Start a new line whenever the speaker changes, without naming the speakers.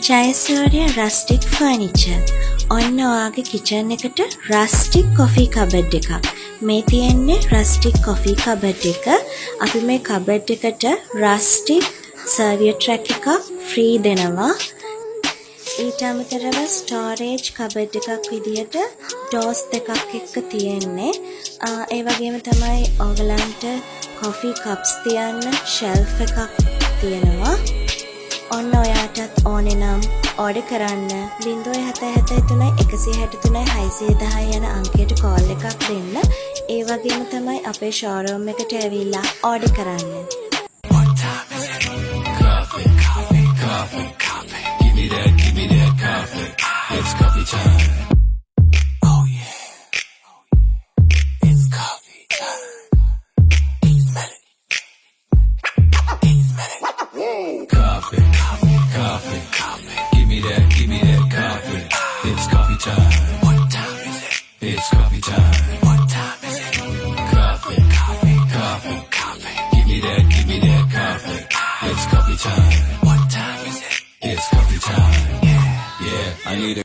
Jayasuriya රස්ටික් furniture. ඔන්න ඔයාගේ kitchen එකට රස්ටික් කොෆී කබඩ් එකක්. මේ තියෙන්නේ රස්ටික් කොෆී කබඩ් එක. අපි මේ කබඩ් එකට රස්ටික් සර්වියට් රැක් එකක් ෆ්‍රී දෙනවා. ඊට අමතරව ස්ටෝරේජ් කබඩ් එකක් විදියට ඩෝස් දෙකක් එක්ක තියෙන්නේ. ඒ වගේම තමයි ඕගලන්ට කොෆී කප්ස් තියන්න ෂෙල්ෆ් එකක් තියෙනවා. ඔන්න ඔයාටත් ඕනේ නම් ඕඩර් කරන්න 077 163 610 යන අංකයට කෝල් එකක් දෙන්න. ඒ වගේම තමයි අපේ ෂෝරූම් එකට ඇවිල්ලා ඕඩර් කරන්න.
It's coffee time. Oh yeah. It's coffee time. Smell it. Smell it. Coffee, coffee, coffee, coffee. Give me that coffee. It's coffee time. What time is it? It's coffee time. What time is it? Coffee, coffee, coffee, coffee. Give me that coffee. It's coffee time. What time is it? It's coffee time. Yeah, I need it.